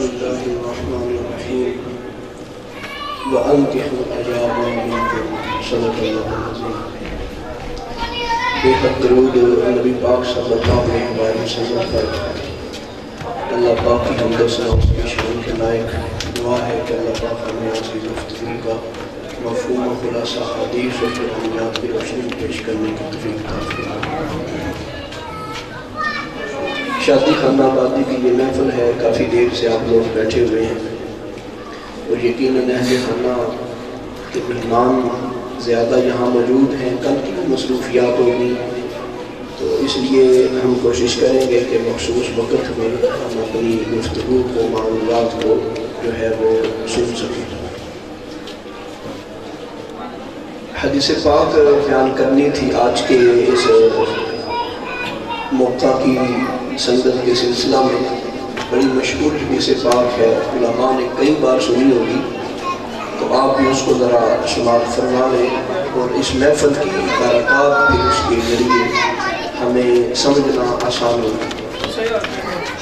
الله الرحمن الرحيم وأنكحوا الأيام منكم صدق الله العظيم. بے حد درود نبی پاک صلی اللہ علیہ وسلم پر اللہ پاک کی حمد و ثنا اس کی شان کے لائق دعا ہے کہ اللہ پاک ہمیں آج کی گفتگو کا مفہوم و خلاصہ حدیث و بنیاد کی روشنی پیش کرنے کی توفیق عطا فرمائے. شادی خانہ آبادی کی یہ محفل ہے، کافی دیر سے آپ لوگ بیٹھے ہوئے ہیں اور یقیناً اہل خانہ کے مہمان زیادہ یہاں موجود ہیں. کل کی مصروفیات ہوگی تو اس لیے ہم کوشش کریں گے کہ مخصوص وقت میں ہم اپنی گفتگو کو معلومات کو جو ہے وہ سن سکیں. حدیث پاک بیان کرنی تھی آج کے اس موقع کی سنگت کے سلسلہ میں. بڑی مشہور حدیث پاک ہے، علماء نے کئی بار سنی ہوگی، تو آپ بھی اس کو ذرا شمار فرما لیں اور اس محفل کی برکات بھی اس کے ذریعے ہمیں سمجھنا آسان ہوگی.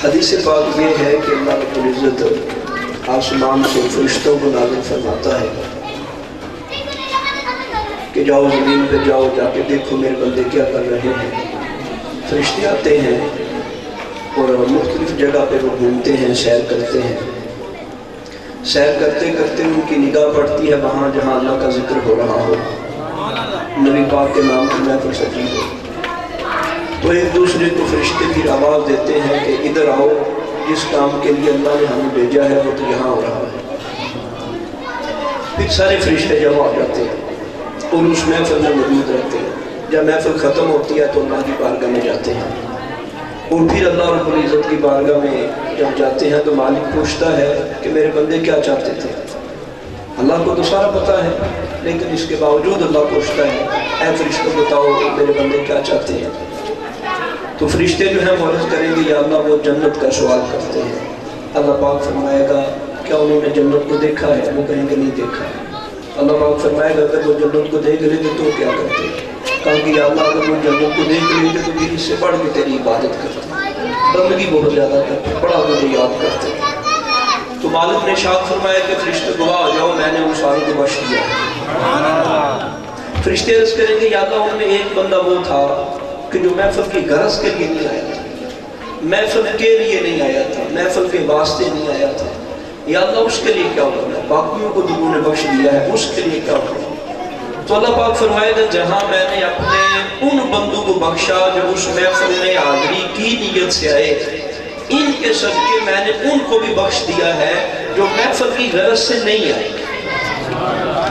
حدیث پاک یہ ہے کہ اللہ رب العزت آسمان سے فرشتوں کو نازل فرماتا ہے کہ جاؤ زمین پہ جاؤ، جا کے دیکھو میرے بندے کیا کر رہے ہیں. فرشتے آتے ہیں اور مختلف جگہ پہ وہ گھومتے ہیں، سیر کرتے ہیں. سیر کرتے کرتے ان کی نگاہ پڑتی ہے وہاں جہاں اللہ کا ذکر ہو رہا ہو، نبی پاک کے نام کی محفل سجی ہو. تو ایک دوسرے کو فرشتے پھر آواز دیتے ہیں کہ ادھر آؤ، جس کام کے لیے اللہ نے ہمیں بھیجا ہے وہ تو یہاں ہو رہا ہے. پھر سارے فرشتے جمع ہو جاتے ہیں اور اس محفل میں موجود رہتے ہیں. جب محفل ختم ہوتی ہے تو اللہ کی بارگاہ میں جاتے ہیں اور پھر اللہ رب العزت کی بارگاہ میں جب جاتے ہیں تو مالک پوچھتا ہے کہ میرے بندے کیا چاہتے تھے. اللہ کو تو سارا پتہ ہے، لیکن اس کے باوجود اللہ پوچھتا ہے اے فرشتوں بتاؤ میرے بندے کیا چاہتے ہیں. تو فرشتے جو ہیں وہ عرض کریں گے یا اللہ وہ جنت کا سوال کرتے ہیں. اللہ پاک فرمائے گا کیا انہوں نے جنت کو دیکھا ہے؟ وہ کہیں گے نہیں دیکھا ہے. اللہ پاک فرمائے گا اگر وہ جنت کو دیکھ لیتے تو کیا کرتے؟ کہا کہ یا اللہ اگر وہ جنت کو دیکھ لیتے تو بھی اس سے بڑھ کے تیری عبادت کرتے، بندگی بہت زیادہ کرتے، بڑا مجھے یاد کرتے. تو مالک نے ارشاد فرمایا کہ فرشتے گواہ ہو جاؤ میں نے ان ساروں کو بخش دیا. فرشتے عرض کریں گے یا اللہ ان میں ایک بندہ وہ تھا کہ جو محفل کی غرض کے لیے نہیں آیا تھا، محفل کے لیے نہیں آیا تھا، محفل کے واسطے نہیں آیا تھا. یا اللہ اس کے لیے کیا ہوگا؟ باقیوں کو تو نے بخش دیا ہے، اس کے لیے کیا ہوگا؟ تو اللہ پاک فرمائے گا جہاں میں نے اپنے ان بندوں کو بخشا جو اس محفل میں حاضری کی نیت سے آئے، ان کے صدقے میں نے ان کو بھی بخش دیا ہے جو محفل کی غرض سے نہیں آئے.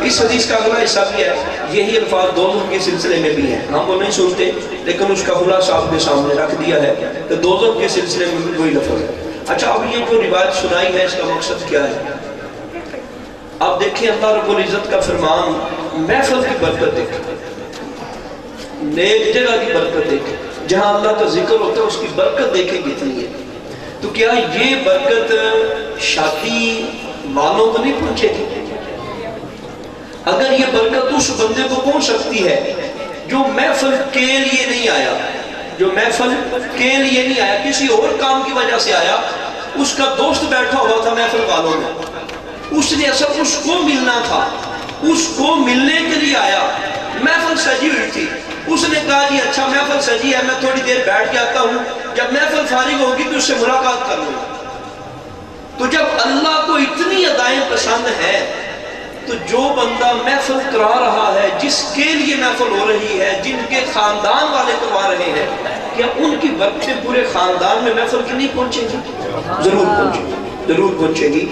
اس حدیث کا اگلا حصہ بھی ہے، یہی الفاظ دوزخ کے سلسلے میں بھی ہیں. ہم وہ نہیں سنتے لیکن اس کا خلاصہ آپ کے سامنے رکھ دیا ہے کہ دوزخ کے سلسلے میں بھی کوئی لفظ ہے. اچھا اب یہ جو روایت سنائی ہے اس کا مقصد کیا ہے؟ آپ دیکھیں اللہ رب العزت کا فرمان، محفل کی برکت دیکھیں، نیک جگہ کی برکت دیکھیں، جہاں اللہ کا ذکر ہوتا ہے اس کی برکت دیکھیں کتنی ہے. تو کیا یہ برکت شادی والوں کو نہیں پہنچے گی؟ اگر یہ برکت اس بندے کو پہنچ سکتی ہے جو محفل کے لیے نہیں آیا، جو محفل کے لیے نہیں آیا، کسی اور کام کی وجہ سے آیا، اس کا دوست بیٹھا ہوا تھا محفل والوں میں، اس نے اصل اس کو ملنا تھا، اس کو ملنے کے لیے آیا، محفل سجی ہوئی تھی، اس نے کہا جی اچھا محفل سجی ہے میں تھوڑی دیر بیٹھ کے آتا ہوں، جب محفل فارغ ہوگی تو اس سے ملاقات کر لوں. تو جب اللہ کو اتنی ادائیں پسند ہیں تو جو بندہ محفل کرا رہا ہے، جس کے لیے محفل ہو رہی ہے، جن کے خاندان والے کروا رہے ہیں، کیا ان کی برکتیں پورے خاندان میں محفل کی نہیں پہنچے گی؟ ضرور پہنچے گی، ضرور پہنچے گی.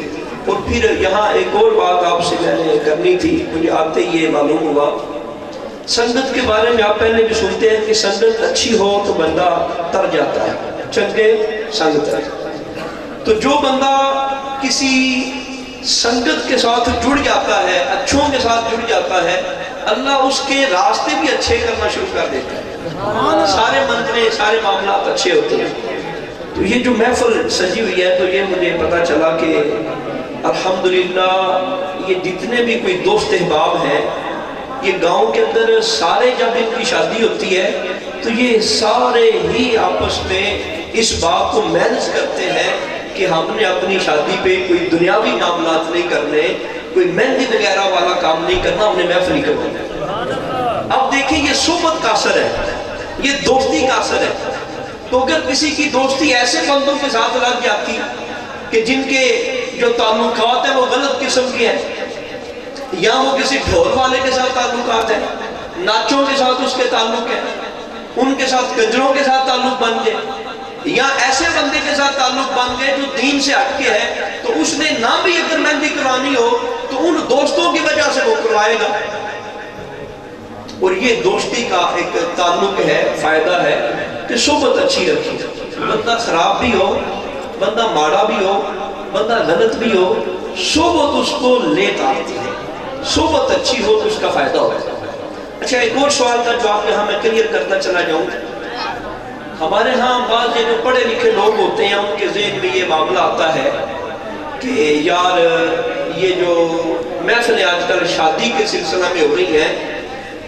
اور پھر یہاں ایک اور بات آپ سے میں نے کرنی تھی، مجھے آتے ہی یہ معلوم ہوا، سنگت کے بارے میں آپ پہلے بھی سنتے ہیں کہ سنگت اچھی ہو تو بندہ تر جاتا ہے، چنگے سنگت ہے. تو جو بندہ کسی سنگت کے ساتھ جڑ جاتا ہے، اچھوں کے ساتھ جڑ جاتا ہے، اللہ اس کے راستے بھی اچھے کرنا شروع کر دیتا ہے، سارے منزلیں سارے معاملات اچھے ہوتے ہیں. تو یہ جو محفل سجی ہوئی ہے تو یہ مجھے پتا چلا کہ الحمدللہ یہ جتنے بھی کوئی دوست احباب ہیں یہ گاؤں کے اندر سارے جب ان کی شادی ہوتی ہے تو یہ سارے ہی آپس میں اس بات کو مینج کرتے ہیں کہ کہ ہم نے اپنی شادی پہ کوئی دنیاوی معاملات نہیں کرنے، کوئی مہندی وغیرہ والا کام نہیں کرنا، ہم نے محفل نہیں کرنا۔ اب دیکھیں یہ صحبت کا اثر ہے، یہ دوستی کا اثر ہے۔ تو اگر کسی کی دوستی ایسے بندوں کے ساتھ لگ جاتی کہ جن کے جو تعلقات ہیں وہ غلط قسم کے ہیں، یا وہ کسی ڈھول والے کے ساتھ تعلقات ہیں، ناچوں کے ساتھ اس کے تعلق ہیں، ان کے ساتھ کنجروں کے ساتھ تعلق بن گئے، یا ایسے بندے کے ساتھ تعلق بن گئے جو دین سے ہٹ کے ہے، تو اس نے نہ بھی اگر مہندی کروانی ہو تو ان دوستوں کی وجہ سے وہ کروائے گا۔ اور یہ دوستی کا ایک تعلق ہے، فائدہ ہے کہ صحبت اچھی رکھی، بندہ خراب بھی ہو، بندہ ماڑا بھی ہو، بندہ غلط بھی ہو، صحبت اس کو لیت آتی ہے، صحبت اچھی ہو تو اس کا فائدہ ہوگا۔ اچھا ایک اور سوال کا جواب یہاں میں کلیئر کرتا چلا جاؤں۔ ہمارے ہاں بعض جو پڑھے لکھے لوگ ہوتے ہیں ان کے ذہن میں یہ معاملہ آتا ہے کہ یار یہ جو محفلیں آج کل شادی کے سلسلہ میں ہو رہی ہیں،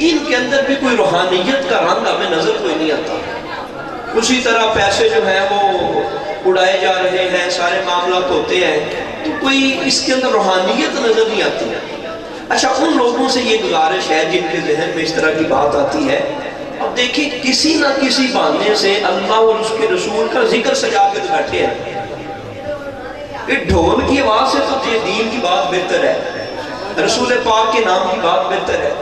ان کے اندر بھی کوئی روحانیت کا رنگ ہمیں نظر کوئی نہیں آتا، اسی طرح پیسے جو ہیں وہ اڑائے جا رہے ہیں، سارے معاملات ہوتے ہیں، تو کوئی اس کے اندر روحانیت نظر نہیں آتی ہے۔ اچھا ان لوگوں سے یہ گزارش ہے جن کے ذہن میں اس طرح کی بات آتی ہے، اب دیکھیں کسی نہ کسی بہانے سے اللہ اور اس کے رسول کا ذکر سجا کے بیٹھے ہیں، کہ ڈھول کی آواز سے تو دین کی بات بہتر ہے، رسول پاک کے نام کی بات بہتر ہے۔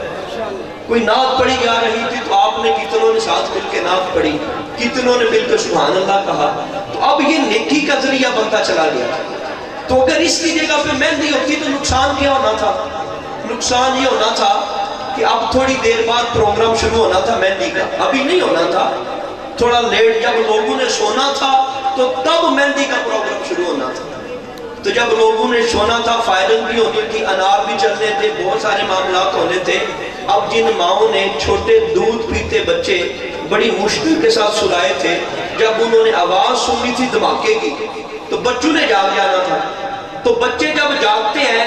کوئی نعت پڑھی جا رہی تھی تو آپ نے کتنوں نے ساتھ مل کے نعت پڑھی، کتنوں نے مل کر سبحان اللہ کہا، تو اب یہ نیکی کا ذریعہ بنتا چلا گیا۔ تو اگر اس کی جگہ پہ مہندی ہوتی تو نقصان کیا ہونا تھا؟ نقصان یہ ہونا تھا کہ اب تھوڑی دیر بعد پروگرام شروع ہونا تھا مہندی کا، ابھی نہیں ہونا تھا، تھوڑا لیٹ جب لوگوں نے سونا تھا تو تب مہندی کا پروگرام شروع ہونا تھا۔ تو جب لوگوں نے سونا تھا، فائرنگ بھی ہونی تھی، انار بھی چلنے تھے، بہت سارے معاملات ہونے تھے۔ اب جن ماؤں نے چھوٹے دودھ پیتے بچے بڑی مشکل کے ساتھ سلائے تھے، جب انہوں نے آواز سنی تھی دھماکے کی تو بچوں نے جاگ جانا تھا۔ تو بچے جب جاگتے ہیں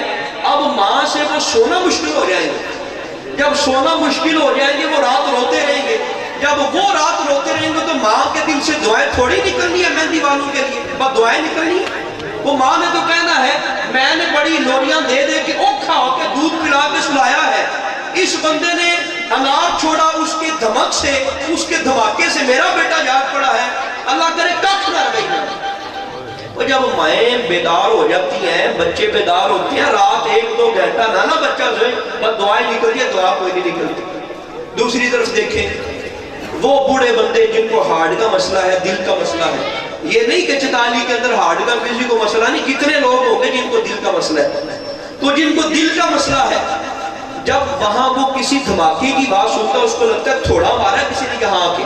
اب ماں سے وہ سونا مشکل ہو جائیں گے، جب سونا مشکل ہو جائیں گے وہ رات روتے رہیں گے، جب وہ رات روتے رہیں گے تو ماں کے دل سے دعائیں تھوڑی نکلنی ہے مہندی والوں کے لیے، بس دعائیں نکلنی ہے۔ وہ ماں نے تو کہنا ہے میں نے بڑی لوریاں دے دے کے اوکھا ہو کے دودھ پلا کے سلایا ہے، اس بندے نے انار چھوڑا، اس کے دھمک سے، اس کے دھماکے سے میرا بیٹا جاگ پڑا ہے، اللہ کرے کخ نہ رہی ہے۔ اور جب مائیں بیدار ہو جاتی ہیں، بچے بیدار ہوتے ہیں، رات 1-2 گھنٹہ نانا بچہ سوئے، بس دعائیں نکلتی ہے، دعا کوئی نہیں نکلتی۔ دوسری طرف دیکھیں وہ بوڑھے بندے جن کو ہارٹ کا مسئلہ ہے، دل کا مسئلہ ہے، یہ نہیں کہ چتالی کے اندر ہارٹ کا کسی کو مسئلہ نہیں، کتنے لوگ ہوں گے جن کو دل کا مسئلہ ہے۔ تو جن کو دل کا مسئلہ ہے، جب وہاں وہ کسی دھماکے کی بات سنتا ہے اس کو لگتا ہے تھوڑا مارا کسی نے یہاں آ کے،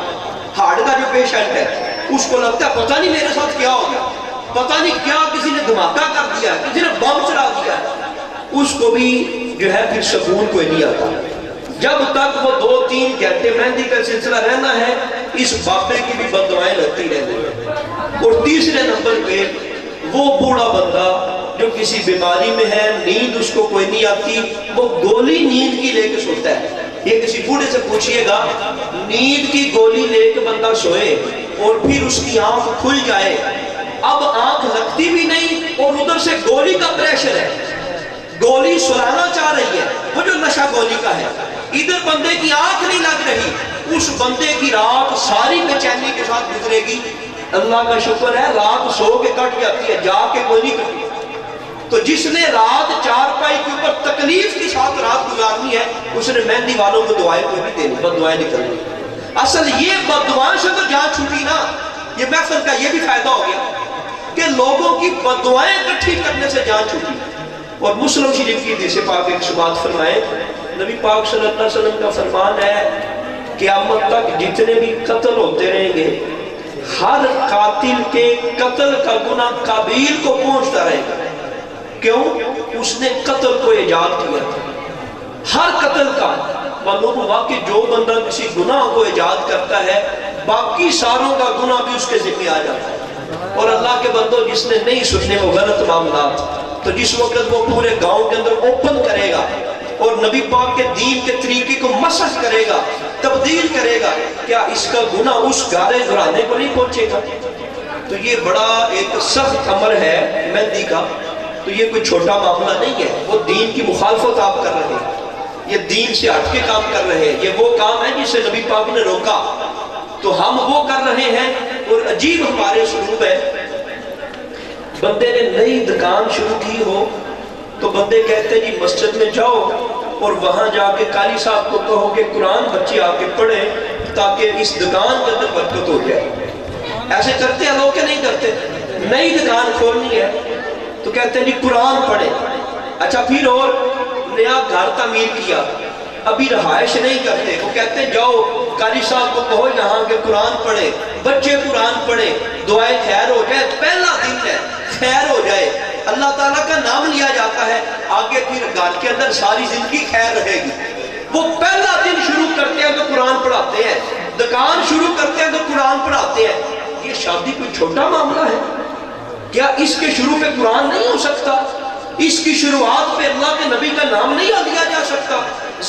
ہارٹ کا جو پیشنٹ ہے اس کو لگتا ہے پتہ نہیں میرے ساتھ کیا ہو گیا، پتہ نہیں کیا کسی نے دھماکہ کر دیا ہے، کسی نے بم چلا دیا ہے، اس کو بھی جو ہے پھر سکون کوئی نہیں آتا۔ جب تک وہ 2-3 گھنٹے مہندی کا سلسلہ رہنا ہے، اس بابے کی بھی بد دعائیں لگتی رہتی ہیں۔ اور تیسرے نمبر پہ وہ بوڑھا بندہ جو کسی بیماری میں ہے، نیند اس کو کوئی نہیں آتی، وہ گولی نیند کی لے کے سوتا ہے۔ یہ کسی بوڑھے سے پوچھئے گا، نیند کی گولی لے کے بندہ سوئے اور پھر اس کی آنکھ کھل جائے، اب آنکھ لگتی بھی نہیں اور ادھر سے گولی کا پریشر ہے، گولی سلانا چاہ رہی ہے، وہ جو نشہ گولی کا ہے، ادھر بندے کی آنکھ نہیں لگ رہی، اس بندے کی رات ساری بے چینی کے ساتھ گزرے گی۔ اللہ کا شکر ہے رات سو کے کٹ جاتی ہے، جا کے کوئی نہیں کٹی۔ تو جس نے رات چارپائی کے اوپر تکلیف کے ساتھ رات گزارنی ہے، اس نے مہندی والوں کو دعائیں کوئی نہیں دینی، بد دعائیں نکلنی۔ اصل یہ بد دعائیں سے تو جان چھوٹی نا، یہ محفل کا یہ بھی فائدہ ہو گیا کہ لوگوں کی بد دعائیں اکٹھی کرنے سے جان چھوٹی۔ اور مسلم شریف کی حدیث پاک ایک بات فرمائے، نبی پاک صلی اللہ علیہ وسلم کا فرمان ہے قیامت تک جتنے بھی قتل ہوتے رہیں گے، ہر قاتل کے قتل کا گناہ قابیل کو پہنچتا رہے گا۔ کیوں؟ اس نے قتل کو ایجاد کیا تھا۔ ہر قتل کا معلوم ہوا کہ جو بندہ کسی گناہ کو ایجاد کرتا ہے، باقی ساروں کا گناہ بھی اس کے ذمہ آ جاتا ہے۔ اور اللہ کے بندوں جس نے نہیں سننے وہ غلط معاملات، تو جس وقت وہ پورے گاؤں کے اندر اوپن کرے گا اور نبی پاک کے دین کے طریقے کو مسخ کرے گا، تبدیل کرے گا، کیا اس کا گناہ اس گارے گھرانے کو نہیں پہنچے گا؟ تو یہ بڑا ایک سخت امر ہے مہندی کا، تو یہ کوئی چھوٹا معاملہ نہیں ہے. وہ دین کی مخالفت آپ کر رہے ہیں، یہ دین سے ہٹ کے کام کر رہے ہیں. یہ وہ کام ہے جسے نبی پاک نے روکا، تو ہم وہ کر رہے ہیں. اور عجیب ہمارے اسلوب ہے، بندے نے نئی دکان شروع کی ہو تو بندے کہتے ہیں جی مسجد میں جاؤ اور وہاں جا کے قاری صاحب کو کہو کہ قرآن بچے آ کے پڑھیں تاکہ اس دکان کے اندر برکت ہو جائے. ایسے کرتے ہیں لوگ کہ نہیں کرتے؟ نئی دکان کھولنی ہے تو کہتے ہیں جی قرآن پڑھیں. اچھا پھر اور نیا گھر تعمیر کیا، ابھی رہائش نہیں کرتے، وہ کہتے ہیں جاؤ قاری صاحب کو کہو یہاں کے قرآن پڑھیں، بچے قرآن پڑھیں، دعائیں خیر ہو جائے. پہلا دن ہے خیر ہو جائے، اللہ تعالیٰ کا نام لیا جاتا ہے، آگے پھر گھر کے اندر ساری زندگی خیر رہے گی. وہ پہلا دن شروع کرتے ہیں تو قرآن پڑھاتے ہیں، دکان شروع کرتے ہیں تو قرآن پڑھاتے ہیں. یہ شادی کوئی چھوٹا معاملہ ہے کیا؟ اس کے شروع پہ قرآن نہیں ہو سکتا؟ اس کی شروعات پہ اللہ کے نبی کا نام نہیں لیا جا سکتا؟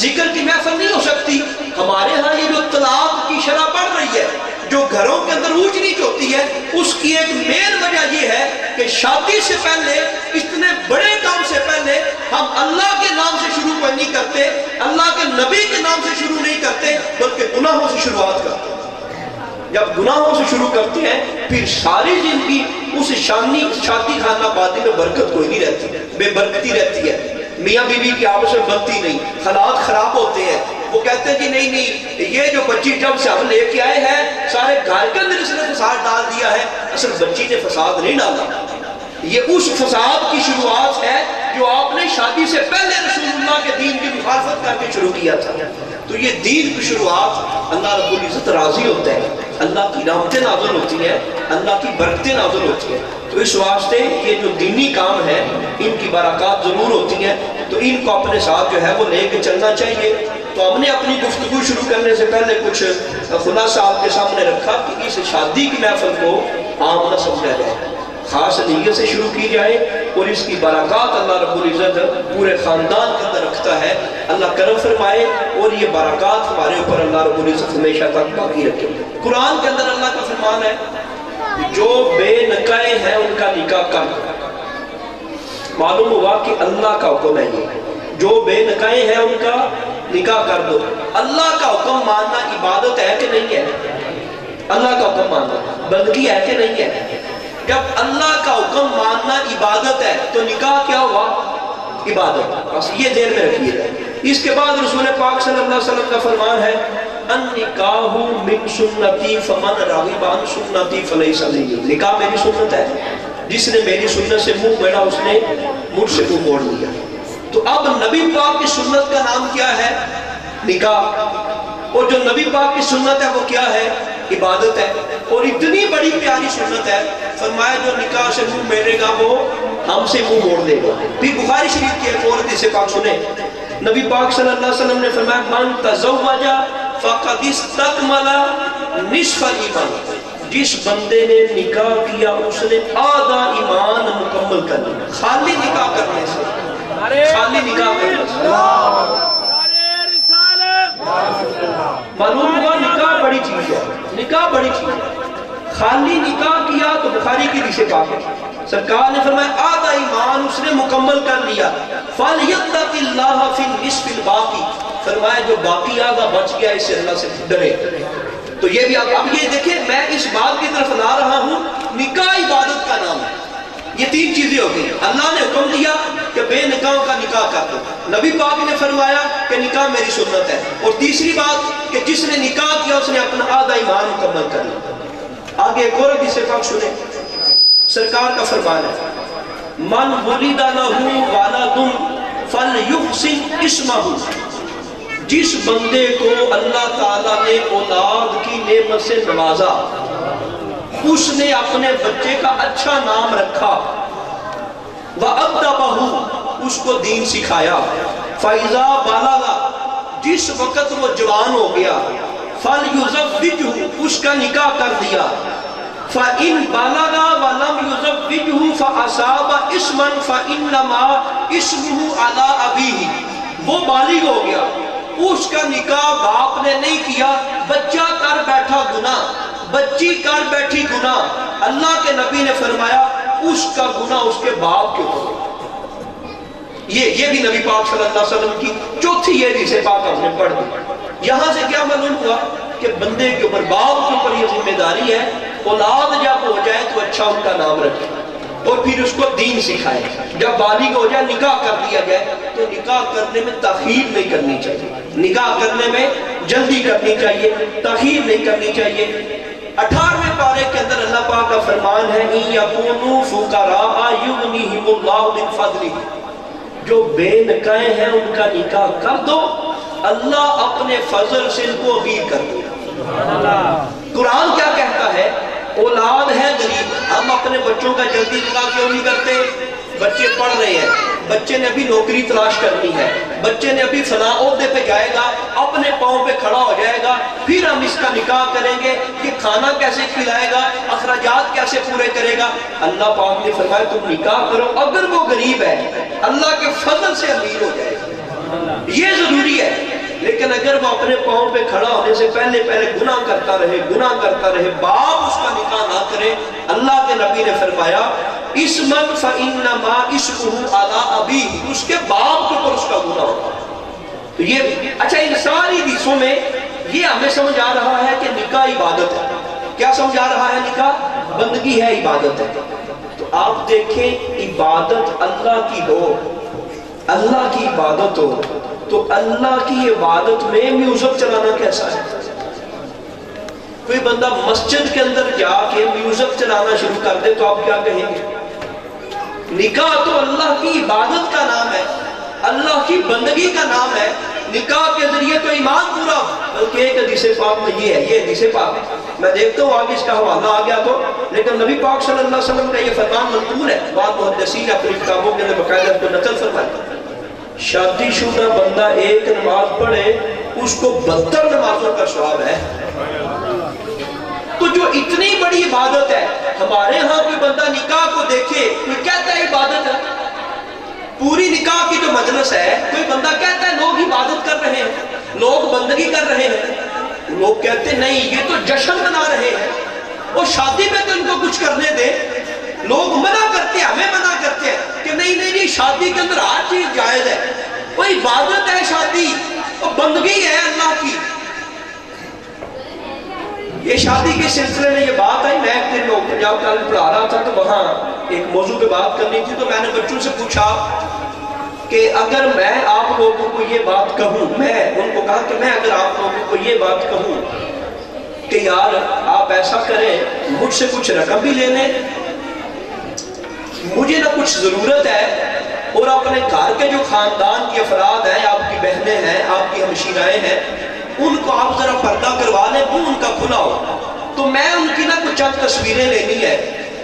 ذکر کی محفل نہیں ہو سکتی؟ ہمارے ہاں یہ جو طلاق کی شرح بڑھ رہی ہے، جو گھروں کے اندر اونچ نیچ ہوتی ہے، اس کی ایک مین وجہ یہ ہے کہ شادی سے پہلے، اتنے بڑے کام سے پہلے ہم اللہ کے نام سے شروع نہیں کرتے، اللہ کے نبی کے نام سے شروع نہیں کرتے، بلکہ گناہوں سے شروعات کرتے ہیں. جب گناہوں سے شروع کرتے ہیں پھر ساری زندگی اس شادی خانہ بادی میں برکت کوئی نہیں رہتی، بے برکتی رہتی ہے. میاں بیوی کی آپس میں بنتی نہیں، حالات خراب ہوتے ہیں. وہ کہتے ہیں کہ نہیں یہ جو بچی جب سے ہم لے کے آئے ہیں سارے گھر کے اندر اس نے فساد ڈال دیا ہے. اصل بچی نے فساد نہیں ڈالا، یہ اس فساد کی شروعات ہے جو آپ نے شادی سے پہلے رسول اللہ کے دین کی مخالفت کر کے شروع کیا تھا. تو یہ دین کی شروعات اللہ رب العزت راضی ہوتا ہے، اللہ کی رحمتیں نازل ہوتی ہیں، اللہ کی برکتیں نازل ہوتی ہیں. تو اس واسطے یہ جو دینی کام ہے ان کی برکات ضرور ہوتی ہیں، تو ان کو اپنے ساتھ جو ہے وہ لے کے چلنا چاہیے. تو ہم نے اپنی گفتگو شروع کرنے سے پہلے کچھ خلاصہ آپ کے سامنے رکھا کہ اس شادی کی محفل کو عام نہ سمجھا جائے، خاص نیت سے شروع کی جائے اور اس کی برکات اللہ رب العزت پورے خاندان کے اندر رکھتا ہے. اللہ کرم فرمائے اور یہ برکات ہمارے اوپر اللہ رب العزت ہمیشہ تک باقی رکھے. قرآن کے اندر اللہ کا فرمان ہے جو بے نکاح ہیں ان کا نکاح کر دو. معلوم ہوا کہ اللہ کا حکم ہے یہ، جو بے نکاح ہیں ان کا نکاح کر دو. اللہ کا حکم ماننا عبادت ہے کہ نہیں ہے؟ اللہ کا حکم ماننا بندگی ہے کہ نہیں ہے؟ جب اللہ کا حکم ماننا عبادت ہے تو نکاح کیا ہوا؟ عبادت. بس یہ ذہن میں رکھیے گا. اس کے بعد رسول پاک صلی اللہ علیہ وسلم کا فرمان ہے النکاح من سنتی فمن راغب عن سنتی فلیس منی. نکاح میری سنت ہے، جس نے میری سنت سے منہ موڑا اس نے مجھ سے منہ موڑ لیا. تو اب نبی پاک کی سنت کا نام کیا ہے؟ نکاح. اور جو نبی پاک کی سنت ہے وہ کیا ہے؟ عبادت ہے. اور اتنی بڑی پیاری سنت ہے، فرمایا جو نکاح سے منہ موڑے گا وہ ہم سے منہ موڑ دے گا. پھر بخاری شریف کی ایک اور حدیث پاک سنیں، نبی پاک صلی اللہ علیہ وسلم نے فرمایا من تزوج فقد استکمل نصف ایمان. جس بندے نے نکاح کیا اس نے آدھا ایمان مکمل کر لیا. خالی نکاح کرنے سے، خالی نکاح کرنے سے معلوم ہوا نکاح بڑی چیز ہے. نکاح بڑی چیز ہے. خالی نکاح کیا تو بخاری کی حدیث پاک ہے، سرکار نے فرمایا آدھا ایمان اس نے مکمل کر لیا. فَلْيَتَّقِ اللَّهَ فِي النِّصْفِ الْبَاقِ. فرمایا جو باقی آدھا بچ گیا اس سے اللہ سے ڈرے. تو یہ بھی اب یہ دیکھیں میں اس بات کی طرف لا رہا ہوں، نکاح عبادت کا نام ہے. یہ تین چیزیں ہو گئی. اللہ نے حکم دیا کہ بے نکاحوں کا نکاح کر دو. نبی پاک نے فرمایا کہ نکاح میری سنت ہے. اور تیسری بات کہ جس نے نکاح کیا اس نے اپنا آدھا ایمان مکمل کر لیا. آگے ایک اور حدیث پاک سنیں، سرکار کا فرمان ہے من ولد لہ ولد فلیحسن اسمہ. جس بندے کو اللہ تعالیٰ نے اولاد کی نعمت سے نوازا اس نے اپنے بچے کا اچھا نام رکھا. وَأَدَّبَهُ اس کو دین سکھایا. فَإِذَا بَلَغَ جس وقت وہ جوان ہو گیا فَلْيُزَوِّجْهُ اس کا نکاح کر دیا. فَإِن بَلَغَ وَلَمْ يُزَوِّجْهُ فَأَصَابَ اسْمًا فَإِنَّمَا اسْمُهُ عَلَىٰ أَبِيهِ. وہ بالغ ہو گیا، اس کا نکاح باپ نے نہیں کیا، بچہ کر بیٹھا گناہ. بچی کر بیٹھی گناہ، اللہ کے نبی نے فرمایا اس کا گناہ اس کے باپ کے اوپر۔ یہ بھی نبی پاک صلی اللہ علیہ وسلم کی چوتھی یہ حدیث پاک ہم نے پڑھ دی۔ یہاں سے کیا معلوم ہوا کہ بندے کے اوپر، باپ کے اوپر یہ ذمہ داری ہے، اولاد جب ہو جائے تو اچھا ان کا نام رکھے اور پھر اس کو دین سکھائے۔ جب بالغ ہو جائے، نکاح کر دیا جائے تو نکاح کرنے میں تاخیر نہیں کرنی چاہیے، نکاح کرنے میں جلدی کرنی چاہیے، تاخیر نہیں کرنی چاہیے۔ 18ویں پارے کے اندر اللہ پاک کا فرمان ہے اِن یکونوا فقراء یغنیہم اللہ من فضلہ، جو بے نکاح ہیں ان کا نکاح کر دو، اللہ اپنے فضل سے ان کو غیر کر دو۔ قرآن کیا کہتا ہے؟ اولاد ہے غریب، ہم اپنے بچوں کا جلدی نکاح کیوں نہیں کرتے؟ بچے پڑھ رہے ہیں، بچے نے ابھی نوکری تلاش کرنی ہے، بچے نے ابھی فلاں عہدے پہ جائے گا، اپنے پاؤں پہ کھڑا ہو جائے گا، پھر ہم اس کا نکاح کریں گے کہ کھانا کیسے کھلائے گا، اخراجات کیسے پورے کرے گا۔ اللہ پاک نے فرمایا تم نکاح کرو، اگر وہ غریب ہے اللہ کے فضل سے امیر ہو جائے گا، یہ ضروری ہے۔ لیکن اگر وہ اپنے پاؤں پہ کھڑا ہونے سے پہلے گناہ کرتا رہے، باپ اس کا نکاح نہ کرے، اللہ کے نبی نے فرمایا اسمن فإنما اسمہ علی ابیہ، اس کے باپ کے اوپر اس کا گناہ ہوگا۔ تو یہ اچھا، ان ساری حدیثوں میں یہ ہمیں سمجھ آ رہا ہے کہ نکاح عبادت ہے۔ کیا سمجھ آ رہا ہے؟ نکاح بندگی ہے، عبادت ہے۔ تو آپ دیکھیں، عبادت اللہ کی ہو، اللہ کی عبادت ہو تو اللہ کی عبادت میں میوزک چلانا کیسا ہے؟ کوئی بندہ مسجد کے اندر جا کے میوزک چلانا شروع کر دے تو آپ کیا کہیں گے؟ نکاح تو اللہ کی عبادت کا نام ہے، اللہ کی بندگی کا نام ہے، نکاح کے ذریعے تو ایمان پورا ہو۔ بلکہ ایک حدیث پاک میں یہ ہے، یہ حدیث پاک ہے، میں دیکھتا ہوں آگے اس کا حوالہ آ گیا تو، لیکن نبی پاک صلی اللہ علیہ وسلم کا یہ فرمان منقول ہے، بعض محدثین اپنی کتابوں کے اندر باقاعدہ کو نقل فرماتے ہیں، شادی شدہ بندہ ایک نماز پڑھے اس کو 72 نمازوں کا ثواب ہے۔ تو جو اتنی بڑی عبادت ہے، ہمارے ہاں کوئی بندہ نکاح کو دیکھے، کوئی کہتا ہے عبادت ہے، پوری نکاح کی جو مجلس ہے، کوئی بندہ کہتا ہے لوگ عبادت کر رہے ہیں، لوگ بندگی کر رہے ہیں، لوگ کہتے ہیں نہیں یہ تو جشن منا رہے ہیں، وہ شادی میں تو ان کو کچھ کرنے دے۔ لوگ منع کرتے ہیں، ہمیں منع کرتے ہیں کہ نہیں شادی کے اندر ہر چیز جائز ہے، وہ عبادت ہے، شادی وہ بندگی ہے اللہ کی۔ یہ شادی کے سلسلے میں یہ بات آئی، میں ایک دن پنجاب کالج پڑھا رہا تھا تو وہاں ایک موضوع پہ بات کرنی تھی، تو میں نے بچوں سے پوچھا کہ اگر میں آپ لوگوں کو یہ بات کہوں، میں ان کو کہا کہ میں اگر آپ لوگوں کو یہ بات کہوں کہ یار آپ ایسا کریں، مجھ سے کچھ رقم بھی لے لیں، مجھے نہ کچھ ضرورت ہے، اور اپنے گھر کے جو خاندان کی افراد ہیں، آپ کی بہنیں ہیں، آپ کی ہمشیرائیں ہیں، ان کو آپ ذرا پردہ کروا لیں، وہ ان کا کھلا ہو، تو میں ان کی نہ کچھ چند تصویریں لینی ہے،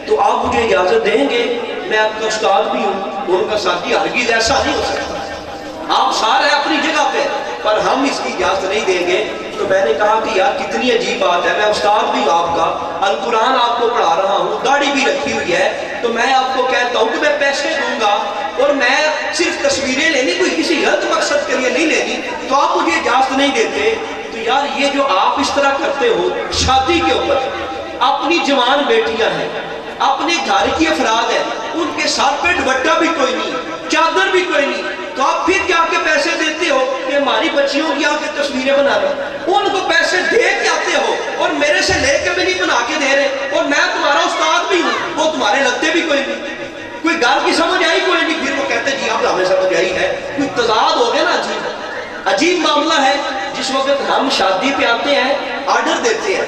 تو آپ مجھے اجازت دیں گے؟ میں آپ کا استاد بھی ہوں، ان کا ساتھی، ہرگز ایسا نہیں ہو سکتا، آپ سارے اپنی جگہ پہ، پر ہم اس کی اجازت نہیں دیں گے۔ تو میں نے کہا کہ یار کتنی عجیب بات ہے، میں استاد بھی ہوں آپ کا، القرآن آپ کو پڑھا رہا ہوں، داڑھی بھی رکھی ہوئی ہے، تو میں آپ کو کہتا ہوں کہ میں پیسے دوں گا اور میں صرف تصویریں لینی، کوئی کسی غلط مقصد کے لیے نہیں لینی، تو آپ مجھے اجازت نہیں دیتے۔ تو یار یہ جو آپ اس طرح کرتے ہو شادی کے اوپر، اپنی جوان بیٹیاں ہیں، اپنے گھر کی افراد ہیں، ان کے ساتھ پہ دوپٹہ بھی کوئی نہیں، چادر بھی کوئی نہیں، تو آپ پھر کیا کے پیسے دیتے ہو کہ ہماری بچیوں کی آ کے تصویریں بنا رہے، ان کو پیسے دے کے آتے ہو اور میرے سے لے کے بھی نہیں بنا کے دے رہے، اور میں تمہارا استاد بھی ہوں، وہ تمہارے لگتے بھی کوئی نہیں، کوئی گھر کی سمجھ آئی کوئی نہیں، پھر وہ کہتے جی اب ہمیں سمجھ آئی ہے، کوئی تضاد ہو گیا نا، عجیب معاملہ ہے۔ جس وقت ہم شادی پہ آتے ہیں، آرڈر دیتے ہیں،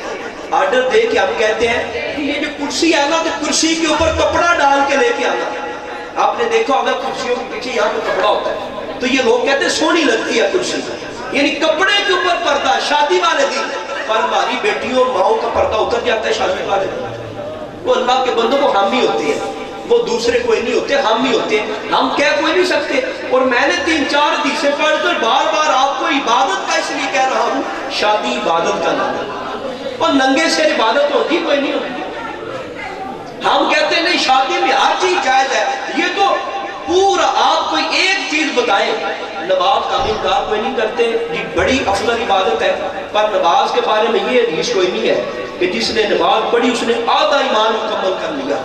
آرڈر دے کے ہم کہتے ہیں کہ یہ جو کرسی ہے نا، تو کرسی کے اوپر کپڑا ڈال کے لے کے آنا۔ آپ نے دیکھا ہوگا کرسیوں کے پیچھے یہاں پہ کپڑا ہوتا ہے، تو یہ لوگ کہتے ہیں سونی لگتی ہے کرسی، یعنی کپڑے کے اوپر پردہ شادی والے دن، پر ہماری بیٹیوں اور ماؤں کا پردہ اتر جاتا ہے شادی والے دن۔ وہ اللہ کے بندوں کو ہم ہی ہوتے ہیں، وہ دوسرے کوئی نہیں ہوتے، ہم ہی ہوتے ہیں، ہم کہہ کوئی نہیں سکتے۔ اور میں نے 3-4 حدیثیں پڑھ کر بار بار آپ کو عبادت کا اس لیے کہہ رہا ہوں، شادی عبادت کا نام ہے، اور ننگے سے عبادت ہوتی کوئی نہیں ہوتی۔ ہم کہتے ہیں نہیں شادی میں ہر چیز جائز ہے، یہ تو پورا آپ کوئی ایک چیز بتائیں، نماز کا انکار کوئی نہیں کرتے، یہ بڑی افضل عبادت ہے، پر نماز کے بارے میں یہ حدیث کوئی نہیں ہے کہ جس نے نماز پڑھی اس نے آدھا ایمان مکمل کر لیا.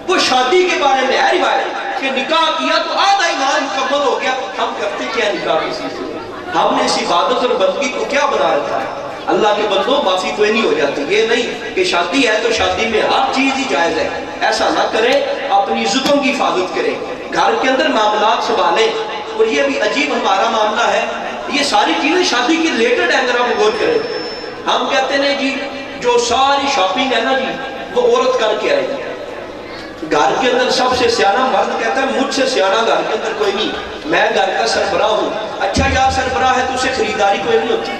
وہ شادی کے بارے میں ہے روایت کہ نکاح کیا تو آدھا ایمان مکمل ہو گیا. ہم کرتے کیا نکاح کسی سے؟ ہم نے اس عبادت اور بندگی کو کیا بنا رکھا ہے؟ اللہ کے بندوں معافی کوئی نہیں ہو جاتی. یہ نہیں کہ شادی ہے تو شادی میں ہر چیز ہی جائز ہے، ایسا نہ کریں. اپنی عزتوں کی حفاظت کریں، گھر کے اندر معاملات سنبھالیں. اور یہ بھی عجیب ہمارا معاملہ ہے، یہ ساری چیزیں شادی کی ریلیٹڈ ہیں. اگر آپ غور کریں ہم کہتے ہیں جی جو ساری شاپنگ ہے نا جی وہ عورت کر کے آئے گی. گھر کے اندر سب سے سیاح مرد کہتا ہے مجھ سے سیاح گھر کے اندر کوئی نہیں، میں گھر کا سربراہ ہوں. اچھا یار سربراہ ہے تو اسے خریداری کوئی نہیں ہوتی.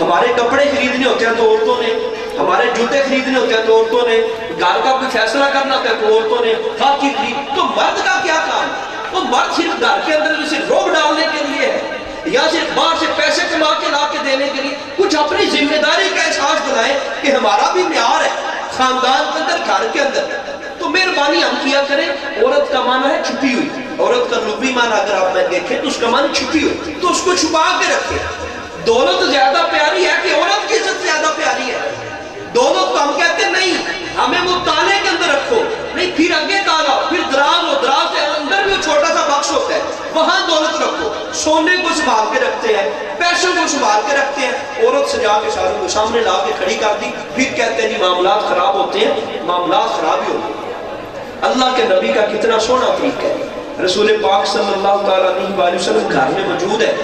ہمارے کپڑے خریدنے ہوتے ہیں تو عورتوں نے، ہمارے جوتے خریدنے ہوتے ہیں تو عورتوں نے، گھر کا کوئی فیصلہ کرنا ہوتا ہے تو عورتوں نے ہر چیز خرید. تو مرد کا کیا کام؟ وہ مرد صرف گھر کے اندر صرف روک ڈالنے کے لیے ہے یا صرف باہر سے پیسے کما کے لا کے دینے کے لیے؟ کچھ اپنی ذمہ داری کا احساس دلائیں کہ ہمارا بھی معیار ہے خاندان کے اندر، گھر کے اندر. تو مہربانی ہم کیا کریں. عورت کا معنی ہے چھپی ہوئی. عورت کا لغوی معنی اگر آپ میں دیکھیں تو اس کا معنی چھپی ہوئی، تو اس کو چھپا کے رکھیں. دولت زیادہ پیاری ہے کہ عورت کی عزت زیادہ پیاری ہے؟ دولت کو ہم کہتے ہیں نہیں، ہمیں وہ تالے کے اندر رکھو. نہیں، پھر آگے تالا، پھر دراز ہو، دراز کے اندر بھی وہ چھوٹا سا بکس ہوتا ہے، وہاں دولت رکھو. سونے کو سنبھال کے رکھتے ہیں، پیسوں کو سنبھال کے رکھتے ہیں. عورت سجا کے ساروں کو سامنے لا کے کھڑی کر دی، پھر کہتے ہیں جی معاملات خراب ہوتے ہیں. معاملات خراب ہی ہوتے ہیں. اللہ کے نبی کا کتنا سونا طریقہ ہے. رسول پاک صلی اللہ علیہ وسلم گھر میں موجود ہے،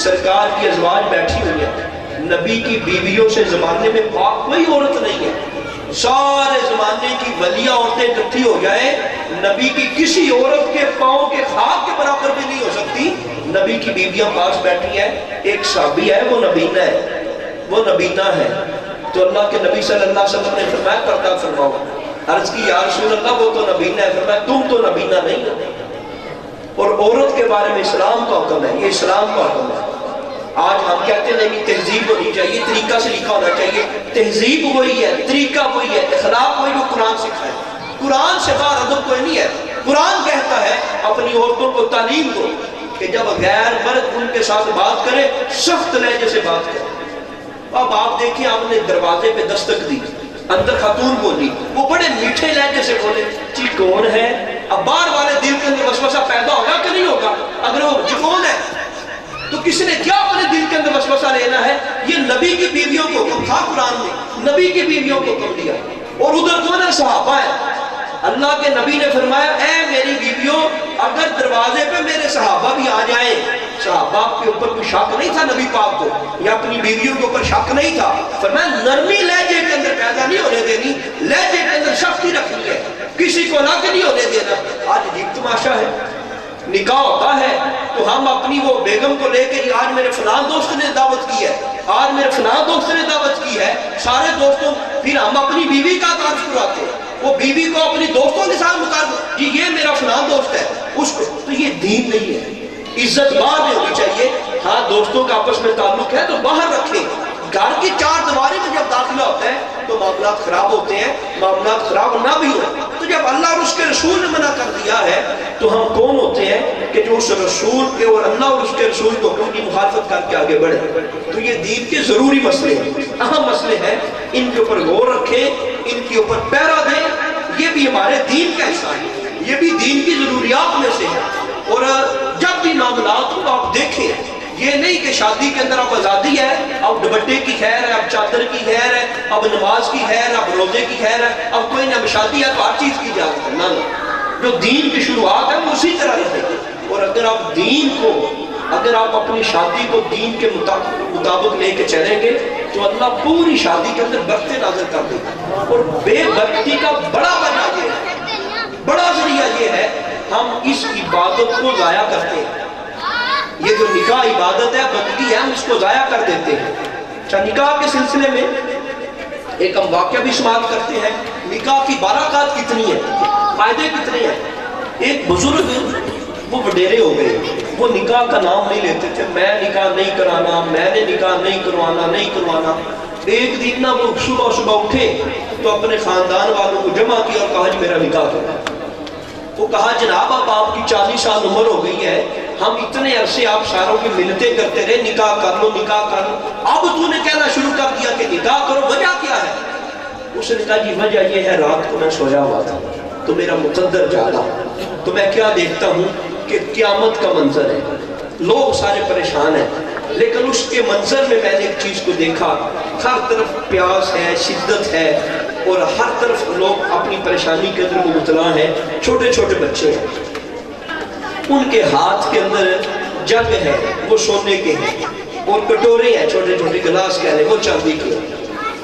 سرکار کی ازواج بیٹھی ہوئی ہے. نبی کی بیویوں سے زمانے میں پاک کوئی عورت نہیں ہے. سارے زمانے کی ولیہ عورتیں اکٹھی ہو جائیں، نبی کی کسی عورت کے پاؤں کے خاک کے برابر بھی نہیں ہو سکتی. نبی کی بیویاں پاس بیٹھی ہیں. ایک صحابی ہے وہ نبینہ ہے، وہ نبینہ ہے. تو اللہ کے نبی صلی اللہ علیہ وسلم نے فرمایا پردہ فرماؤ. عرض کی یا رسول اللہ وہ تو نبینہ ہے. فرمایا تم تو نبینہ نہیں ہو. اور عورت کے بارے میں اسلام کا حکم ہے، یہ اسلام کا حکم ہے. آج ہم کہتے ہیں کہ تہذیب ہونی چاہیے، طریقہ سے لکھا ہونا چاہیے. تہذیب وہی ہے، طریقہ وہی ہے، اخلاق وہی جو قرآن سکھائے. قرآن سے باہر ادب کوئی نہیں ہے. قرآن کہتا ہے اپنی عورتوں کو تعلیم دو کہ جب غیر مرد ان کے ساتھ بات کرے سخت لہجے سے بات کرے. اب آپ دیکھیں آپ نے دروازے پہ دستک دی، اندر خاتون بولی، وہ بڑے میٹھے لہجے سے بولے جی کون ہے؟ اب باہر والے دل کے اندر وسوسہ پیدا ہوگا کہ نہیں ہوگا؟ اگر وہ جی کون ہے تو کسی نے کیا اپنے دل کے اندر وسوسہ لینا ہے؟ یہ نبی کی بیویوں کو حکم تھا، قرآن نے نبی کی بیویوں کو حکم دیا. اور ادھر کون ہے؟ صحابہ ہے. اللہ کے نبی نے فرمایا اے میری بیویوں اگر دروازے پہ میرے صحابہ بھی آ جائیں. صحابہ کے اوپر کوئی شک نہیں تھا نبی پاک کو، یا اپنی بیویوں کے اوپر شک نہیں تھا. فرمایا نرمی لہجے کے اندر پیدا نہیں ہونے دینی، لہجے کے اندر سختی رکھنی ہے، کسی کو الگ نہیں ہونے دینا. آج عجیب تماشا ہے، نکاح ہوتا ہے تو ہم اپنی وہ بیگم کو لے کے آج میرے فلان دوست نے دعوت کی ہے، آج میرے فلان دوست نے دعوت کی ہے، سارے دوستوں، پھر ہم اپنی بیوی کا تعارف کراتے ہیں. وہ بیوی کو اپنی دوستوں کے ساتھ مطابق جی یہ میرا فلان دوست ہے اس کو. تو یہ دین نہیں ہے. عزت باہر میں ہونی چاہیے. ہاں دوستوں کا آپس میں تعلق ہے تو باہر رکھیں. گھر کی چار دیواری میں جب داخلہ ہوتا ہے تو معاملات خراب ہوتے ہیں. معاملات خراب نہ بھی ہو تو جب اللہ اور اس کے رسول نے منع کر دیا ہے تو ہم کون ہوتے ہیں کہ جو اس رسول کے اور اللہ اور اس کے رسول کو حکم کی مخالفت کر کے آگے بڑھے. تو یہ دین کے ضروری مسئلے ہیں، اہم مسئلے ہیں. ان کے اوپر غور رکھیں، ان کے اوپر پیرا دیں. یہ بھی ہمارے دین کا حصہ ہے، یہ بھی دین کی ضروریات میں سے ہے. اور جب بھی معاملات کو آپ دیکھیں، یہ نہیں کہ شادی کے اندر اب آزادی ہے، اب دوپٹے کی خیر ہے، اب چادر کی خیر ہے، اب نماز کی خیر ہے، اب روزے کی خیر ہے، اب کوئی نہ شادی ہے تو ہر چیز کی اجازت ہے. نہ، جو دین کی شروعات ہے وہ اسی طرح رہے. اور اگر آپ دین کو، اگر آپ اپنی شادی کو دین کے مطابق لے کے چلیں گے تو اللہ پوری شادی کے اندر برکتیں نازل کر دے گا. اور بے برکتی کا بڑا وجہ یہ ہے، بڑا ذریعہ یہ ہے ہم اس عبادت کو ضائع کرتے ہیں. یہ جو نکاح عبادت ہے، بندگی ہے، ہم اس کو ضائع کر دیتے ہیں. اچھا، نکاح کے سلسلے میں ایک ہم واقعہ بھی سماعت کرتے ہیں. نکاح کی برکات کتنی ہے، فائدے کتنے ہیں. ایک بزرگ وہ وڈیرے ہو گئے، وہ نکاح کا نام نہیں لیتے تھے. میں نکاح نہیں کرانا، میں نے نکاح نہیں کروانا. ایک دن نہ وہ صبح اٹھے تو اپنے خاندان والوں کو جمع کیا اور کہا جی میرا نکاح کرنا. وہ کہا جناب اب آپ کی 40 سال عمر ہو گئی ہے، ہم اتنے عرصے آپ ساروں کی منتیں کرتے رہے نکاح کر لو، اب تو نے کہنا شروع کر دیا کہ نکاح کرو، وجہ کیا ہے؟ اس نے کہا جی وجہ یہ ہے رات کو میں سویا ہوا تھا تو میرا مقدر جاگا تو میں کیا دیکھتا ہوں کہ قیامت کا منظر ہے، لوگ سارے پریشان ہیں، لیکن اس کے منظر میں نے ایک چیز کو دیکھا، ہر طرف پیاس ہے، شدت ہے، اور ہر طرف لوگ اپنی پریشانی کے اندر مبتلا ہیں، چھوٹے چھوٹے بچے ہیں، ان کے ہاتھ کے اندر جگ ہے وہ سونے کے ہیں، اور کٹورے ہیں چھوٹے چھوٹے گلاس کہہ رہے وہ چاندی کے،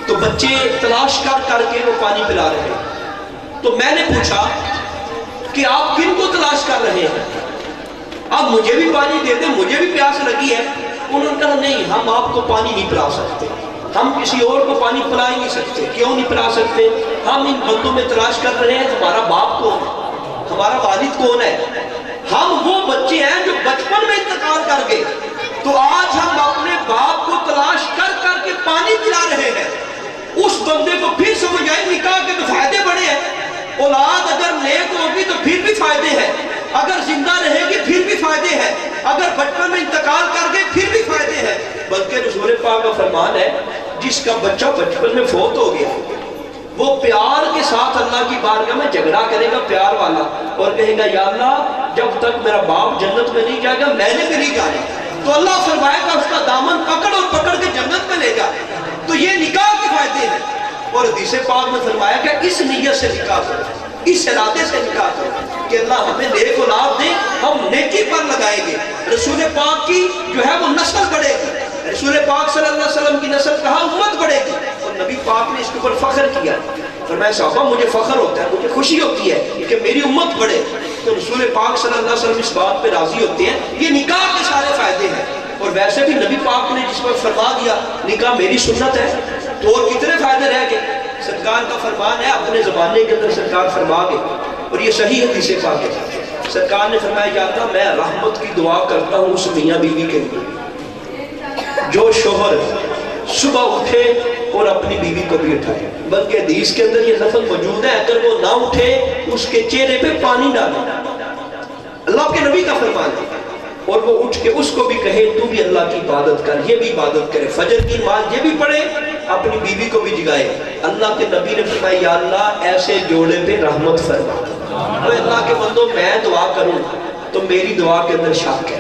تو بچے تلاش کر کر کے وہ پانی پلا رہے ہیں۔ تو میں نے پوچھا کہ آپ کن کو تلاش کر رہے ہیں؟ آپ مجھے بھی پانی دے دیں، مجھے بھی پیاس لگی ہے۔ انہوں نے کہا نہیں، ہم آپ کو پانی نہیں پلا سکتے، ہم کسی اور کو پانی پلا ہی نہیں سکتے۔ کیوں نہیں پلا سکتے؟ ہم ان بندوں میں تلاش کر رہے ہیں ہمارا باپ کون ہے، ہمارا والد کون ہے۔ ہم وہ بچے ہیں جو بچپن میں انتقال کر گئے، تو آج ہم اپنے باپ کو تلاش کر کر کے پانی پلا رہے ہیں۔ اس بندے کو پھر سمجھ آئے نکاح کے تو فائدے بڑے ہیں، اولاد اگر نیک ہوگی تو پھر بھی فائدے ہیں، اگر زندہ رہے گی پھر بھی فائدے ہیں، اگر بچپن میں انتقال کر گئے پھر بھی فائدے ہیں۔ بلکہ رسول پاک کا فرمان ہے جس کا بچہ بچپن میں فوت ہو گیا وہ پیار کے ساتھ اللہ کی بارگاہ میں جھگڑا کرے گا، پیار والا، اور کہے گا یا اللہ جب تک میرا باپ جنت میں نہیں جائے گا میں نے بھی نہیں جانا، تو اللہ فرمائے گا اس کا دامن پکڑ اور پکڑ کے جنت میں لے جا۔ تو یہ نکاح کے فائدے ہیں۔ اور حدیث پاک میں فرمایا کہ اس نیت سے نکاح کرو، اس ارادے سے نکاح کرو کہ اللہ ہمیں نیک اولاد دے، ہم نیکی پر لگائیں گے، رسول پاک کی جو ہے وہ نسل بڑھے گی، رسول پاک صلی اللہ علیہ وسلم کی نسل کہا امت بڑھے گی۔ اور نبی پاک نے اس کے اوپر فخر کیا، فرمایا صحابہ مجھے فخر ہوتا ہے، مجھے خوشی ہوتی ہے کہ میری امت بڑھے۔ تو رسول پاک صلی اللہ علیہ وسلم اس بات پہ راضی ہوتے ہیں، یہ نکاح کے سارے فائدے ہیں۔ اور ویسے بھی نبی پاک نے جس پر فرما دیا نکاح میری سنت ہے تو اور کتنے فائدے رہ گئے۔ سرکار کا فرمان ہے اپنے زمانے کے اندر سرکار فرما گئے، اور یہ صحیح حدیث پاک ہے، سرکار نے فرمایا جاتا میں رحمت کی دعا کرتا ہوں اس میاں بیوی کے لیے جو شوہر صبح اٹھے اور اپنی بیوی کو بھی اٹھائے، بلکہ حدیث کے اندر یہ لفظ موجود ہے اگر وہ نہ اٹھے اس کے چہرے پہ پانی ڈالے، اللہ کے نبی کا فرمان ہے، اور وہ اٹھ کے اس کو بھی کہے تو بھی اللہ کی عبادت کر، یہ بھی عبادت کرے، فجر کی نماز یہ بھی پڑھے، اپنی بیوی کو بھی جگائے۔ اللہ کے نبی نے فرمایا یا اللہ ایسے جوڑے پہ رحمت فرما۔ تو اللہ کے بندوں میں دعا کروں تو میری دعا کے اندر شک ہے،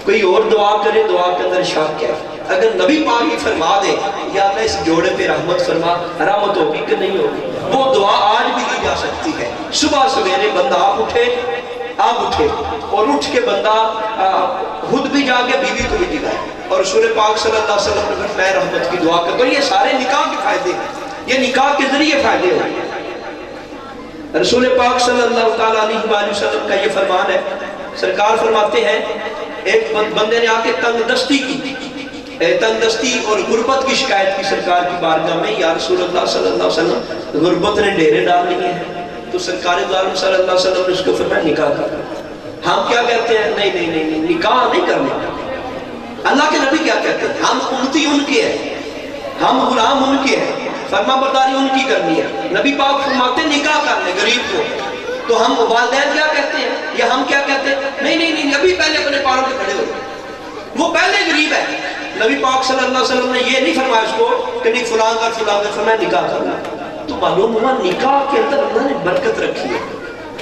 کوئی اور دعا کرے دعا کے اندر شک ہے، اگر نبی پاک ہی فرما دے یا اللہ اس جوڑے پہ رحمت فرما، رحمت ہوگی کہ نہیں ہوگی؟ وہ دعا آج بھی دی جا سکتی ہے۔ صبح سویرے بندہ آپ اٹھے اور اٹھ کے بندہ خود بھی جا کے بیوی کو بھی جگائے، اور رسول پاک صلی اللہ علیہ وسلم نے میں رحمت کی دعا کرتا ہوں۔ یہ سارے نکاح کے فائدے ہیں، یہ نکاح کے ذریعے فائدے ہیں۔ رسول پاک صلی اللہ تعالیٰ علیہ وآلہ وسلم کا یہ فرمان ہے، سرکار فرماتے ہیں ایک بندے نے آ کے تنگ دستی اور غربت کی شکایت کی سرکار کی بارگاہ میں، یا رسول اللہ صلی اللہ علیہ وسلم غربت نے ڈیرے ڈال لیے ہیں۔ تو سرکار دو عالم صلی اللہ علیہ وسلم نے اس کو فرمایا نکاح کر۔ ہم کیا کہتے ہیں؟ نہیں نکاح نہیں کرنا۔ اللہ کے نبی کیا کہتے ہیں؟ ہم امتی ان کے ہیں، ہم غلام ان کے ہیں، فرما برداری ان کی کرنی ہے۔ نبی پاک فرماتے ہیں نکاح کرنے غریب کو، تو ہم والدین کیا کہتے ہیں یا ہم کیا کہتے ہیں؟ نہیں نبی پہلے اپنے پاروں پہ کھڑے ہوئے، وہ پہلے غریب ہے۔ نبی پاک صلی اللہ علیہ وسلم نے یہ نہیں فرمایا اس کو کہ نہیں فلاں کر فرمایا نکاح کرنا۔ تو معلوم ہوا نکاح کے اندر اللہ نے برکت رکھی ہے۔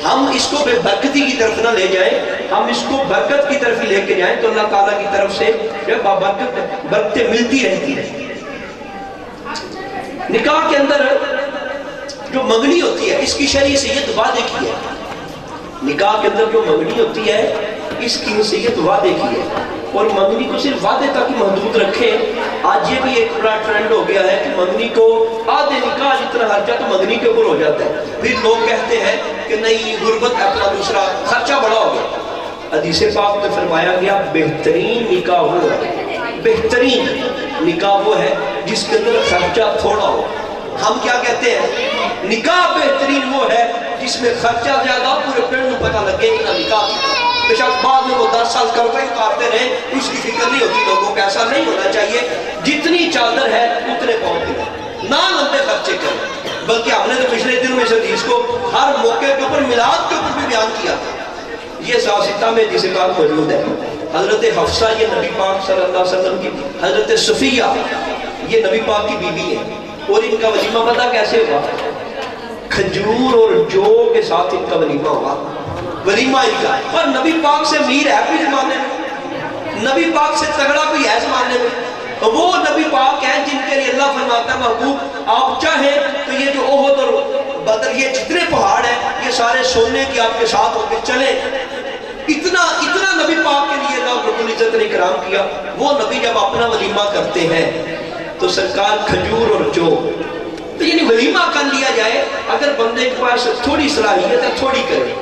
ہم اس کو بے برکتی کی طرف نہ لے جائیں، ہم اس کو برکت کی طرف ہی لے کے جائیں تو اللہ تعالیٰ کی طرف سے برکتیں ملتی رہتی ہیں۔ نکاح کے اندر جو منگنی ہوتی ہے اس کی شرعی سید وعدے کی ہے، نکاح کے اندر جو منگنی ہوتی ہے اس کی نصیحت وعدے کی ہے، اور منگنی کو صرف وعدے تک محدود رکھیں۔ آج یہ بھی ایک بڑا ٹرینڈ ہو گیا ہے کہ منگنی کو آدھے نکاح جتنا خرچہ تو منگنی کے اوپر ہو جاتا ہے، پھر لوگ کہتے ہیں کہ نہیں غربت اپنا دوسرا خرچہ بڑا ہو گیا۔ حدیث پاک میں فرمایا گیا بہترین نکاح وہ ہے، بہترین نکاح وہ ہے جس کے اندر خرچہ تھوڑا ہو۔ ہم کیا کہتے ہیں؟ نکاح بہترین وہ ہے جس میں خرچہ زیادہ ہو، پورے پنڈ کو پتہ لگے کہ نہ نکاح کی بے شک بعد میں وہ 10 سال کرتا ہی اتارتے رہے، اس کی فکر نہیں ہوتی لوگوں کو۔ ایسا نہیں ہونا چاہیے، جتنی چادر ہے اتنے پاؤں کی، نہ لمبے خرچے کریں۔ بلکہ ہم نے تو پچھلے دنوں میں اس حدیث کو ہر موقع کے اوپر میلاد کے اوپر بھی بیان کیا تھا۔ یہ سیاستہ میں جسے پاک موجود ہے، حضرت حفصہ یہ نبی پاک صلی اللہ علیہ وسلم کی، حضرت صفیہ یہ نبی پاک کی بیوی ہے، اور ان کا ولیمہ پتہ کیسے ہوا؟ کھجور اور جو کے ساتھ ان کا ولیمہ ہوا، ولیمہ ان کا۔ اور نبی پاک سے امیر ہے بھی زمانے میں، نبی پاک سے تگڑا کوئی ہے زمانے میں؟ وہ نبی پاک ہیں جن کے لیے اللہ فرماتا ہے محبوب آپ چاہیں تو یہ جو احد اور بدر یہ جتنے پہاڑ ہیں یہ سارے سونے کی آپ کے ساتھ ہو کے چلیں۔ اتنا نبی پاک کے لیے اللہ رب العزت نے کرام کیا۔ وہ نبی جب اپنا ولیمہ کرتے ہیں تو سرکار کھجور اور جو، تو یعنی ولیمہ کر لیا جائے، اگر بندے کے پاس تھوڑی صلاحیت ہے تھوڑی کرے،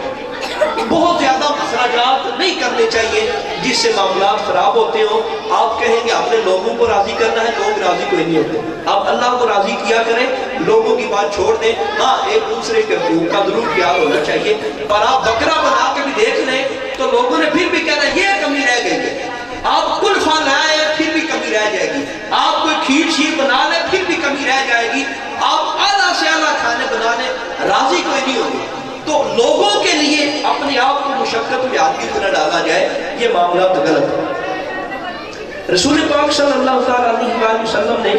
بہت زیادہ اخراجات نہیں کرنے چاہیے جس سے معاملات خراب ہوتے ہوں۔ آپ کہیں گے آپ نے لوگوں کو راضی کرنا ہے، لوگ راضی کوئی نہیں ہوتے، آپ اللہ کو راضی کیا کریں، لوگوں کی بات چھوڑ دیں۔ ہاں ایک دوسرے کے حقوق کا ضرور خیال ہونا چاہیے، پر آپ بکرا بنا کے بھی دیکھ لیں تو لوگوں نے پھر بھی کہنا یہ کمی رہ گئی ہے۔ آپ کلفہ لائیں پھر بھی کمی رہ جائے گی، آپ کوئی کھیر شیر بنا لیں پھر بھی کمی رہ جائے گی، آپ اعلیٰ سے اعلیٰ کھانے بنا لیں راضی کوئی نہیں ہوگی۔ تو لوگوں کے لیے اپنے آپ کو مشقت میں آدمی کو نہ ڈالا جائے، یہ معاملات غلط ہے۔ رسول پاک صلی اللہ تعالیٰ علیہ وآلہ وسلم نے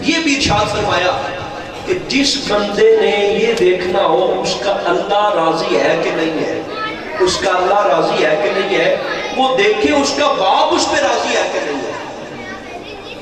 یہ بھی ارشاد فرمایا کہ جس بندے نے یہ دیکھنا ہو اس کا اللہ راضی ہے کہ نہیں ہے، اس کا اللہ راضی ہے کہ نہیں ہے، وہ دیکھے اس کا باپ اس پہ راضی ہے کہ نہیں ہے،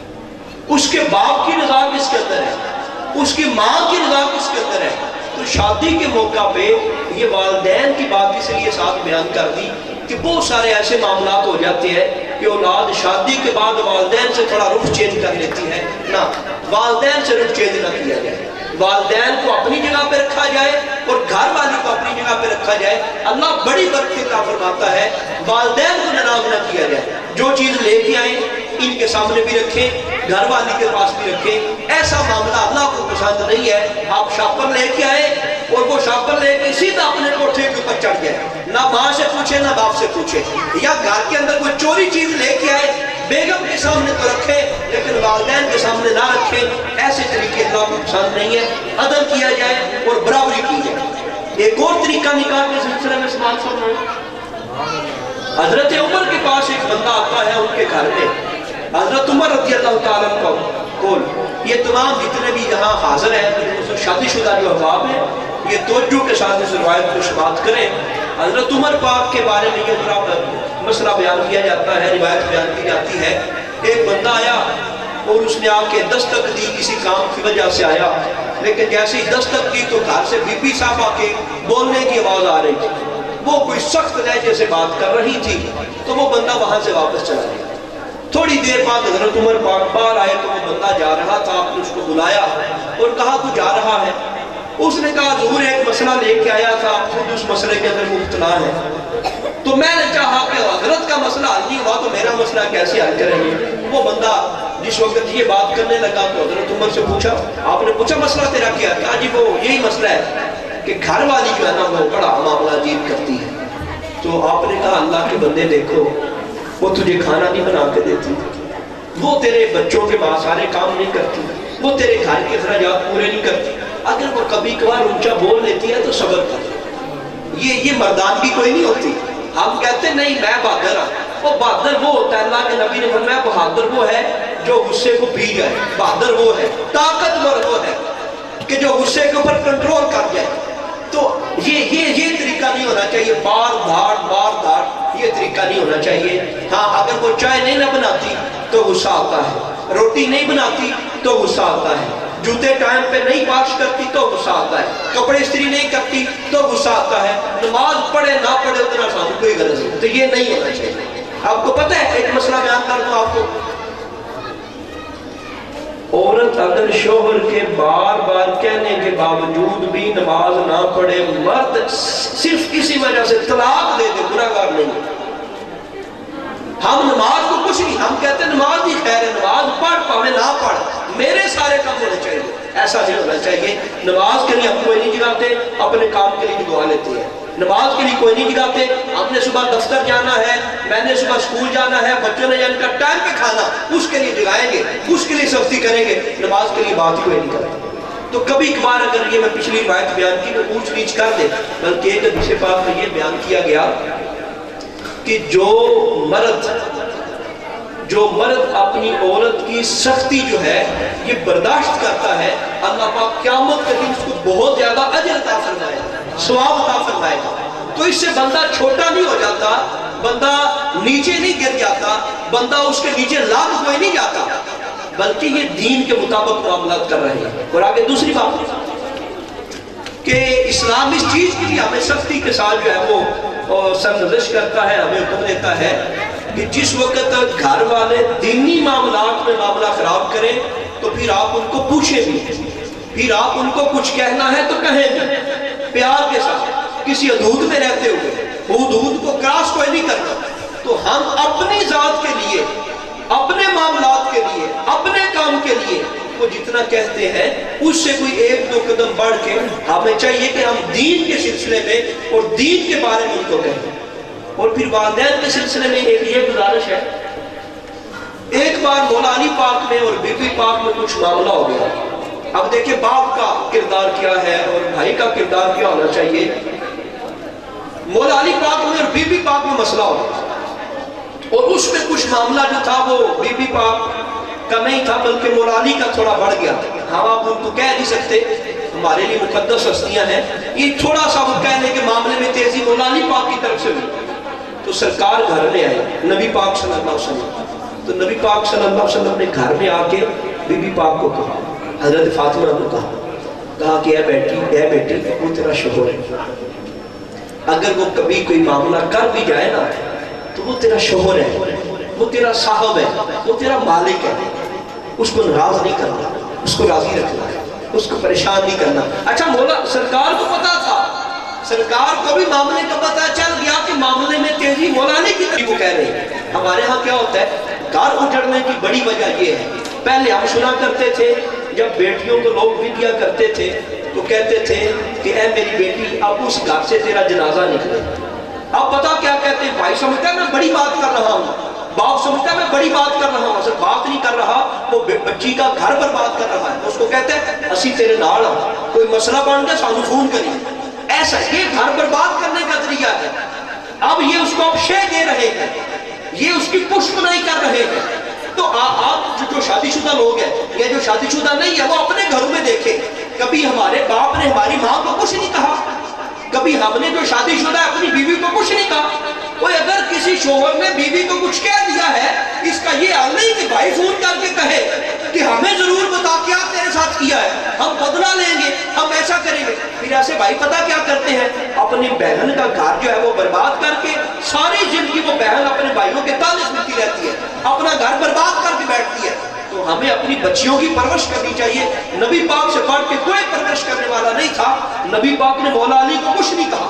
اس کے باپ کی رضا کس کے اندر ہے، اس کی ماں کی رضا کس کے اندر ہے۔ تو شادی کے موقع پہ یہ والدین کی بات اس لیے ساتھ بیان کر دی کہ بہت سارے ایسے معاملات ہو جاتے ہیں کہ اولاد شادی کے بعد والدین سے تھوڑا رخ چینج کر لیتی ہے، نہ والدین سے رخ چینج نہ کیا جائے، والدین کو اپنی جگہ پہ رکھا جائے اور گھر والی کو اپنی جگہ پہ رکھا جائے۔ اللہ بڑی برکت عطا فرماتا ہے، والدین کو ناراض نہ کیا جائے، جو چیز لے کے آئیں ان کے سامنے بھی رکھیں، گھر والی کے پاس بھی رکھیں۔ ایسا معاملہ اللہ کو پسند نہیں ہے۔ آپ شاپر لے کے آئے اور وہ شاپر لے کے سیدھا اپنے کوٹھے کے اوپر چڑھ جائے، نہ ماں سے پوچھے نہ باپ سے پوچھے، یا گھر کے اندر کوئی چوری چیز لے کے آئے، بیگم کے سامنے تو رکھے لیکن والدین کے سامنے نہ رکھے۔ ایسے طریقے اللہ کو پسند نہیں ہے، عدل کیا جائے اور برابری کی جائے۔ ایک اور طریقہ نکاح کے سلسلے میں سماعت فرمائیں۔ حضرت عمر کے پاس ایک بندہ آتا ہے ان کے گھر میں، حضرت عمر رضی اللہ تعالیٰ کو یہ تمام جتنے بھی یہاں حاضر ہیں شادی شدہ جو احباب ہیں یہ توجہ کے ساتھ اس روایت کو سماعت کریں۔ حضرت عمر پاک کے بارے میں یہ مسئلہ بیان کیا جاتا ہے، روایت بیان کی جاتی ہے، ایک بندہ آیا اور اس نے آ کے دستک دی، کسی کام کی وجہ سے آیا، لیکن جیسے ہی دستک دی تو گھر سے بی بی صاحب آ کے بولنے کی آواز آ رہی تھی، وہ کوئی سخت لہجے سے بات کر رہی تھی، تو وہ بندہ وہاں سے واپس چلا گیا۔ تھوڑی دیر بعد حضرت عمر پاک باہر آئے تو وہ بندہ جا رہا تھا، آپ نے اس کو بلایا اور کہا تو جا رہا ہے؟ اس نے کہا حضور ایک مسئلہ لے کے آیا تھا، آپ خود اس مسئلے کے اندر مبتلا ہے، تو میں نے چاہا کہ حضرت کا مسئلہ حل نہیں ہوا تو میرا مسئلہ کیسے حل کریں گے؟ وہ بندہ جس وقت یہ بات کرنے لگا تو حضرت عمر سے پوچھا، آپ نے پوچھا مسئلہ تیرا کیا؟ کہا جی وہ یہی مسئلہ ہے کہ گھر والی جو ہے نا وہ بڑا معاملہ عجیب کرتی ہے۔ تو آپ نے کہا اللہ کے بندے دیکھو، وہ تجھے کھانا نہیں بنا کے دیتی، وہ تیرے بچوں کے بعد سارے کام نہیں کرتی، وہ تیرے گھر کے اخراجات پورے نہیں کرتی، اگر وہ کبھی کبھار اونچا بول لیتی ہے تو صبر کر، یہ مردانگی کوئی نہیں ہوتی۔ ہم کہتے ہیں نہیں میں بہادر ہوں، وہ بہادر وہ ہوتا ہے، اللہ کے نبی نے فرمایا بہادر وہ ہے جو غصے کو پی جائے، بہادر وہ ہے، طاقتور وہ ہے کہ جو غصے کے اوپر کنٹرول کر جائے۔ تو یہ طریقہ نہیں ہونا چاہیے، بار دھاڑ یہ طریقہ نہیں ہونا چاہیے۔ ہاں اگر وہ چائے نہیں نہ بناتی تو غصہ آتا ہے، روٹی نہیں بناتی تو غصہ آتا ہے، جوتے ٹائم پہ نہیں واش کرتی تو غصہ آتا ہے، کپڑے استری نہیں کرتی تو غصہ آتا ہے، نماز پڑھے نہ پڑھے اتنا ساتھ کوئی غرض نہیں، تو یہ نہیں ہونا چاہیے۔ آپ کو پتہ ہے ایک مسئلہ بیان کر دوں آپ کو، عورت اگر شوہر کے بار بار کہنے کے باوجود بھی نماز نہ پڑھے، مرد صرف کسی وجہ سے طلاق دے دے، گناہگار نہیں۔ ہم نماز کو کچھ نہیں، ہم کہتے ہیں نماز ہی خیر ہے، نماز پڑھ پاوے نہ پڑھ، میرے سارے کام ہونے چاہیے، ایسا نہیں ہونا چاہیے۔ نماز کے لیے ہم کوئی نہیں جگاتے، اپنے کام کے لیے جگوا لیتے ہیں، نماز کے لیے کوئی نہیں جگاتے، ہم نے صبح دفتر جانا ہے، میں نے صبح اسکول جانا ہے، بچوں نے جانے کا ٹائم پہ کھانا، اس کے لیے جگائیں گے، اس کے لیے سختی کریں گے، نماز کے لیے بات ہی کوئی نہیں کرتے۔ تو کبھی کبھار اگر یہ میں پچھلی روایت بیان کی تو اونچ نیچ کر دے، بلکہ ایک حدیث پاک میں یہ بیان کیا گیا کہ جو مرد جو مرد اپنی عورت کی سختی جو ہے یہ برداشت کرتا ہے، اللہ پاک قیامت کے دن اس کو بہت زیادہ اجر عطا فرمائے گا، ثواب عطا فرمائے گا۔ تو اس سے بندہ چھوٹا نہیں ہو جاتا، بندہ نیچے نہیں گر جاتا، بندہ اس کے نیچے لاگ کوئی نہیں جاتا، بلکہ یہ دین کے مطابق معاملات کر رہے ہیں۔ اور آگے دوسری بات کہ اسلام اس چیز کے لیے ہمیں سختی کے ساتھ جو ہے وہ سرنوشت کرتا ہے، ہمیں حکم دیتا ہے کہ جس وقت گھر والے دینی معاملات میں معاملہ خراب کریں تو پھر آپ ان کو پوچھیں بھی، پھر آپ ان کو کچھ کہنا ہے تو کہیں بھی پیار کے ساتھ، کسی حدود میں رہتے ہوئے، حدود کو کراس کوئی نہیں کرنا۔ تو ہم اپنی ذات کے لیے، اپنے معاملات کے لیے، اپنے کام کے لیے وہ جتنا کہتے ہیں اس سے کوئی ایک دو قدم بڑھ کے ہمیں چاہیے کہ ہم دین کے سلسلے میں اور دین کے بارے میں ان کو کہیں۔ اور پھر والدین کے سلسلے میں ایک یہ گزارش ہے، ایک بار مولا علی پاک میں اور بی بی پاک میں کچھ معاملہ ہو گیا۔ اب دیکھیں باپ کا کردار کیا ہے اور بھائی کا کردار کیا ہونا چاہیے۔ مولا علی پاک میں اور بی بی پاک میں مسئلہ ہو گیا، اور اس میں کچھ معاملہ جو تھا وہ بی بی پاک کا نہیں تھا بلکہ مولا علی کا تھوڑا بڑھ گیا۔ ہم آپ ان کو کہہ نہیں سکتے، ہمارے لیے مقدس ہستیاں ہیں، یہ تھوڑا سا وہ کہنے کے معاملے میں تیزی مولا علی پاک کی طرف سے ہوئی۔ تو سرکار گھر میں آئے، نبی پاک صلی اللہ علیہ وسلم، تو نبی پاک صلی اللہ علیہ وسلم نے گھر میں آ کے بی بی پاک کو کہا، حضرت فاطمہ کو کہا کہ اے بیٹی وہ تیرا شوہر ہے، اگر وہ کبھی کوئی معاملہ کر بھی جائے نا تو وہ تیرا شوہر ہے، وہ تیرا صاحب ہے، وہ تیرا مالک ہے، اس کو ناراض نہیں کرنا، اس کو راضی رکھنا ہے، اس کو پریشان نہیں کرنا۔ اچھا مولا سرکار کو پتا تھا، سرکار کو بھی معاملے کا پتا چل گیا کہ معاملے میں تیزی مولا علی کی طرف وہ کہہ رہے ہیں۔ ہمارے ہاں کیا ہوتا ہے، گھر اجڑنے کی بڑی وجہ یہ ہے، پہلے ہم سنا کرتے تھے جب بیٹیوں کو لوگ ودیا کرتے تھے تو کہتے تھے کہ اے میری بیٹی اب اس گھر سے تیرا جنازہ نکلے۔ اب پتا کیا کہتے ہیں، بھائی سمجھتا ہے میں بڑی بات کر رہا ہوں، باپ سمجھتا ہے میں بڑی بات کر رہا ہوں، اصل بات نہیں کر رہا، وہ بچی کا گھر برباد کر رہا ہے۔ اس کو کہتے ہیں اسی تیرے نال ہاں، کوئی مسئلہ بن گیا سانو فون کری۔ ایسا یہ گھر برباد کرنے کا ذریعہ ہے۔ اب یہ اس کو اب شے دے رہے ہیں، یہ اس کی پشت نہیں کر رہے ہیں۔ تو آپ جو شادی شدہ لوگ ہیں یا جو شادی شدہ نہیں ہے وہ اپنے گھروں میں دیکھیں، کبھی ہمارے باپ نے ہماری ماں کو کچھ نہیں کہا، کبھی ہم نے جو شادی شدہ ہے اپنی بیوی کو کچھ نہیں کہا۔ کوئی اگر کسی شوہر نے بیوی کو کچھ کہہ دیا ہے، اس کا یہ حل نہیں کہ بھائی فون کر کے کہے کہ ہمیں ضرور بتا کیا تیرے ساتھ کیا ہے، ہم بدلہ لیں گے، ہم ایسا کریں گے۔ پھر ایسے بھائی پتہ کیا کرتے ہیں، اپنی بہن کا گھر جو ہے وہ برباد کر کے ساری زندگی وہ بہن اپنے بھائیوں کے تانے سنتی رہتی ہے، اپنا گھر برباد کر کے بیٹھتی ہے۔ تو ہمیں اپنی بچیوں کی پرورش کرنی چاہیے۔ نبی پاک سے پڑھ کے کوئی پرورش کرنے والا نہیں تھا، نبی پاک نے مولا علی کو کچھ نہیں کہا،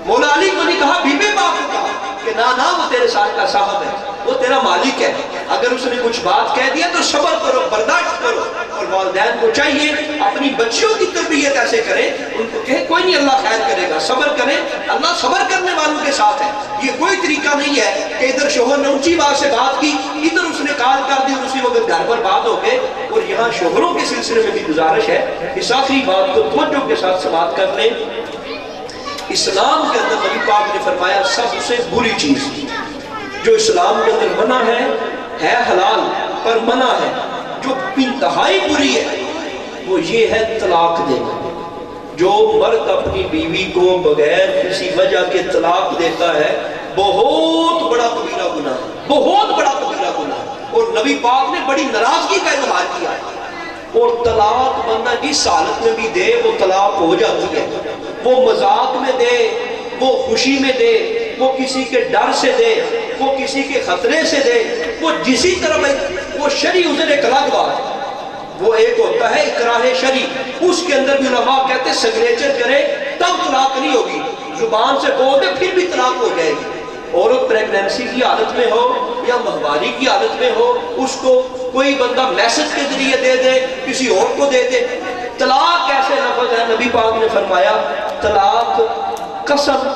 مولا علی کو نہیں کہا، بی بی پاک کو کہا کہ نا وہ تیرے ساتھ کا صاحب ہے، وہ تیرا مالک ہے، اگر اس نے کچھ بات کہہ دیا تو صبر کرو، برداشت کرو۔ اور والدین کو چاہیے اپنی بچیوں کی تربیت ایسے کریں، ان کو کہے کوئی نہیں اللہ خیر کرے گا، صبر کریں، اللہ صبر کرنے والوں کے ساتھ ہے۔ یہ کوئی طریقہ نہیں ہے کہ ادھر شوہر نے اونچی بات سے بات کی، ادھر اس نے کال کر دی اور اسی وقت گھر پر بات ہو گئے۔ اور یہاں شوہروں کے سلسلے میں بھی گزارش ہے، اس آخری بات کو توجہ کے ساتھ سماعت کر لیں۔ اسلام کے اندر نبی پاک نے فرمایا سب سے بری چیز جو اسلام کے اندر منع ہے حلال پر منع ہے، جو انتہائی بری ہے وہ یہ ہے طلاق دینا۔ جو مرد اپنی بیوی کو بغیر کسی وجہ کے طلاق دیتا ہے بہت بڑا کبیرہ گناہ، بہت بڑا کبیرہ گناہ۔ اور نبی پاک نے بڑی ناراضگی کا اظہار کیا ہے۔ اور طلاق بندہ جس حالت میں بھی دے وہ طلاق ہو جاتی ہے، وہ مذاق میں دے، وہ خوشی میں دے، وہ کسی کے ڈر سے دے، وہ کسی کے خطرے سے دے، وہ جسی طرح وہ شرعی عذر ایک الگ بات ہے۔ وہ ایک ہوتا ہے اکراہ شرعی، اس کے اندر بھی علماء کہتے ہیں سگریچر کرے تب طلاق نہیں ہوگی، زبان سے بول دے پھر بھی طلاق ہو جائے گی۔ عورت پریگنینسی کی حالت میں ہو یا ماہواری کی حالت میں ہو، اس کو کوئی بندہ میسج کے ذریعے دے دے، کسی اور کو دے دے۔ طلاق ایسے لفظ ہے، نبی پاک نے فرمایا طلاق قسم،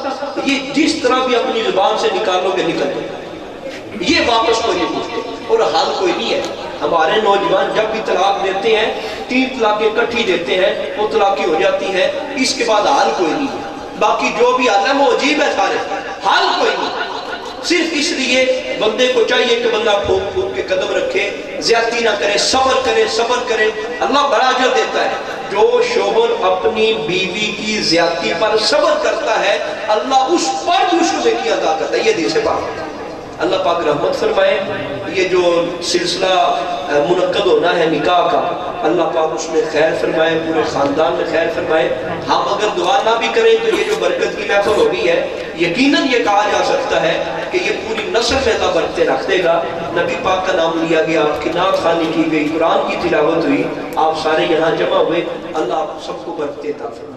یہ جس طرح بھی اپنی زبان سے نکالو گے نکل گے، یہ واپس کوئی نہیں پوچھتے اور حل کوئی نہیں ہے۔ ہمارے نوجوان جب بھی طلاق دیتے ہیں 3 طلاقیں اکٹھی دیتے ہیں، وہ طلاقی ہو جاتی ہے، اس کے بعد حل کوئی نہیں ہے۔ باقی جو بھی حل ہے وہ عجیب ہے، سارے حل کوئی نہیں۔ صرف اس لیے بندے کو چاہیے کہ بندہ پھونک پھونک کے قدم رکھے، زیادتی نہ کرے، صبر کرے، اللہ بڑا اجر دیتا ہے۔ جو شوہر اپنی بیوی کی زیادتی پر صبر کرتا ہے اللہ اس پر بھی اس کو نیکی عطا کرتا ہے۔ یہ حدیث پاک ہے۔ اللہ پاک رحمت فرمائے۔ یہ جو سلسلہ منعقد ہونا ہے نکاح کا، اللہ پاک اس میں خیر فرمائے، پورے خاندان میں خیر فرمائے۔ ہم اگر دعا نہ بھی کریں تو یہ جو برکت کی محفل ہوگی ہے، یقیناً یہ کہا جا سکتا ہے کہ یہ پوری نسل میں اللہ برکتیں رکھ دے گا۔ نبی پاک کا نام لیا گیا، آپ کی نعت خوانی کی گئی، قرآن کی تلاوت ہوئی، آپ سارے یہاں جمع ہوئے، اللہ آپ سب کو برکتیں عطا فرمائے۔